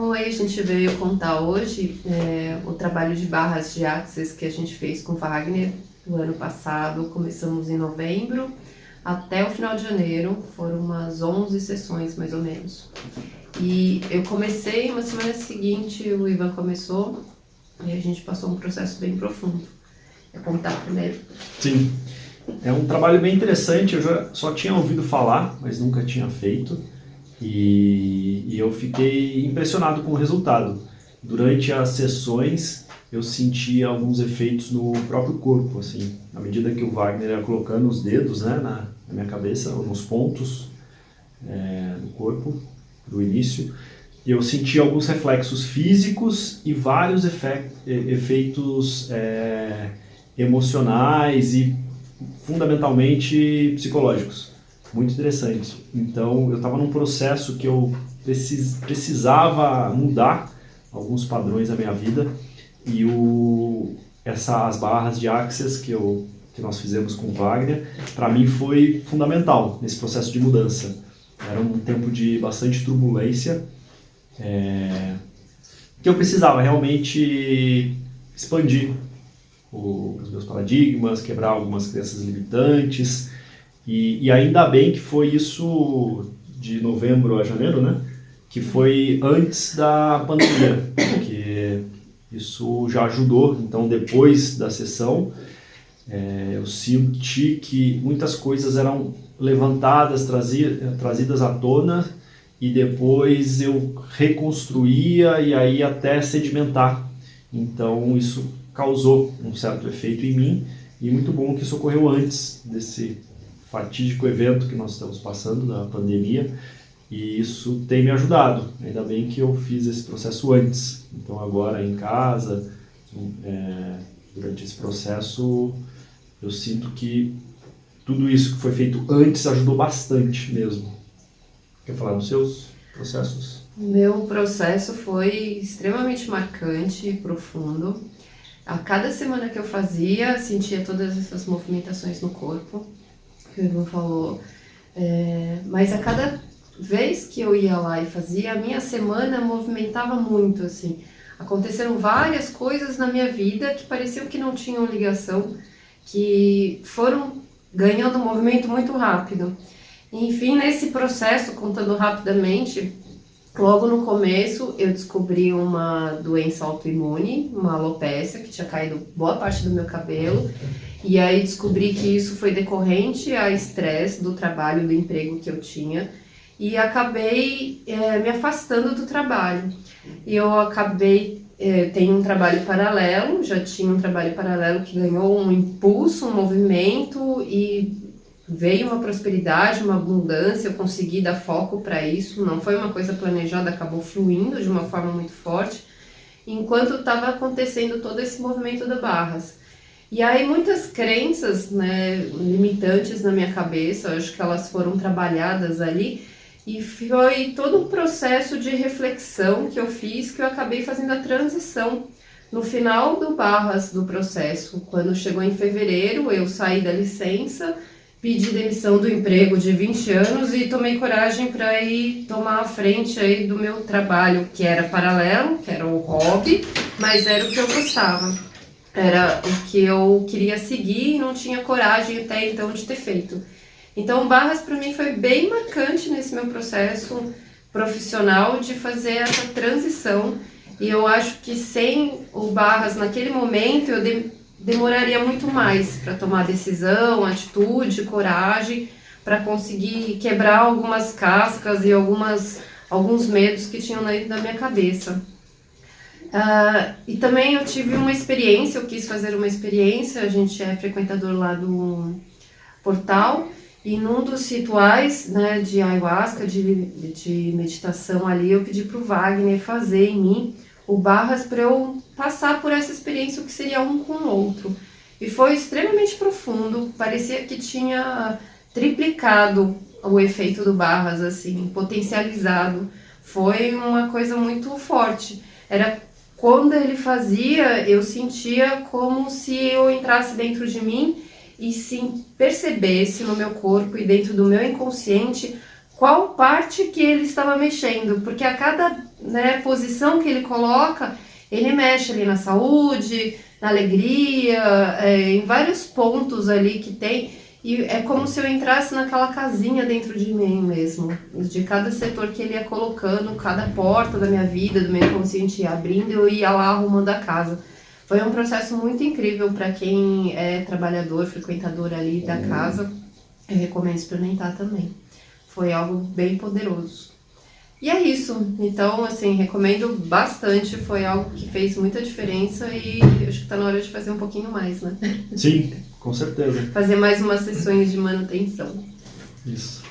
Oi, a gente veio contar hoje o trabalho de barras de Axis que a gente fez com Wagner do ano passado. Começamos em novembro até o final de janeiro, foram umas 11 sessões mais ou menos. E eu comecei, uma semana seguinte o Ivan começou e a gente passou um processo bem profundo. Quer contar primeiro? Sim, é um trabalho bem interessante, eu já só tinha ouvido falar, mas nunca tinha feito. E eu fiquei impressionado com o resultado. Durante as sessões eu senti alguns efeitos no próprio corpo, assim, à medida que o Wagner ia colocando os dedos, né, na minha cabeça, ou nos pontos do corpo, do início, eu senti alguns reflexos físicos e vários efeitos emocionais e fundamentalmente psicológicos. Muito interessante. Então, eu estava num processo que eu precisava mudar alguns padrões da minha vida e essas barras de Axis que nós fizemos com o Wagner, para mim foi fundamental nesse processo de mudança. Era um tempo de bastante turbulência, que eu precisava realmente expandir os meus paradigmas, quebrar algumas crenças limitantes. E ainda bem que foi isso de novembro a janeiro, né? Que foi antes da pandemia, porque isso já ajudou. Então, depois da sessão, eu senti que muitas coisas eram levantadas, trazidas à tona, e depois eu reconstruía e aí até sedimentar. Então, isso causou um certo efeito em mim, e muito bom que isso ocorreu antes desse fatídico evento que nós estamos passando, da pandemia, e isso tem me ajudado. Ainda bem que eu fiz esse processo antes. Então agora em casa, durante esse processo, eu sinto que tudo isso que foi feito antes ajudou bastante mesmo. Quer falar dos seus processos? Meu processo foi extremamente marcante e profundo. A cada semana que eu fazia, sentia todas essas movimentações no corpo, que o Ivan falou, mas a cada vez que eu ia lá e fazia, a minha semana movimentava muito, assim. Aconteceram várias coisas na minha vida que pareciam que não tinham ligação, que foram ganhando um movimento muito rápido. Enfim, nesse processo, contando rapidamente, logo no começo eu descobri uma doença autoimune, uma alopécia, que tinha caído boa parte do meu cabelo. E aí descobri que isso foi decorrente a estresse do trabalho, do emprego que eu tinha. E acabei me afastando do trabalho. E eu acabei, tenho um trabalho paralelo, já tinha um trabalho paralelo que ganhou um impulso, um movimento e veio uma prosperidade, uma abundância, eu consegui dar foco para isso. Não foi uma coisa planejada, acabou fluindo de uma forma muito forte, enquanto estava acontecendo todo esse movimento da Barras. E aí muitas crenças, né, limitantes na minha cabeça, acho que elas foram trabalhadas ali, e foi todo um processo de reflexão que eu fiz, que eu acabei fazendo a transição. No final do Barras do processo, quando chegou em fevereiro, eu saí da licença, pedi demissão do emprego de 20 anos e tomei coragem para ir tomar a frente aí do meu trabalho, que era paralelo, que era o hobby, mas era o que eu gostava. Era o que eu queria seguir e não tinha coragem até então de ter feito. Então, Barras para mim foi bem marcante nesse meu processo profissional de fazer essa transição. E eu acho que sem o Barras naquele momento eu demoraria muito mais para tomar decisão, atitude, coragem, para conseguir quebrar algumas cascas e alguns medos que tinham dentro da minha cabeça. E também eu tive uma experiência, eu quis fazer uma experiência, a gente é frequentador lá do portal, e num dos rituais, né, de ayahuasca, de meditação ali, eu pedi para o Wagner fazer em mim o Barras para eu passar por essa experiência, o que seria um com o outro. E foi extremamente profundo, parecia que tinha triplicado o efeito do Barras, assim, potencializado. Foi uma coisa muito forte. Quando ele fazia, eu sentia como se eu entrasse dentro de mim e se percebesse no meu corpo e dentro do meu inconsciente qual parte que ele estava mexendo, porque a cada, né, posição que ele coloca, ele mexe ali na saúde, na alegria, em vários pontos ali que tem, e é como se eu entrasse naquela casinha dentro de mim mesmo, de cada setor que ele ia colocando, cada porta da minha vida, do meu inconsciente ia abrindo, eu ia lá arrumando a casa. Foi um processo muito incrível para quem é trabalhador, frequentador ali da casa, eu recomendo experimentar também. Foi algo bem poderoso. E é isso. Então, assim, recomendo bastante. Foi algo que fez muita diferença e acho que tá na hora de fazer um pouquinho mais, né? Sim, com certeza. Fazer mais umas sessões de manutenção. Isso.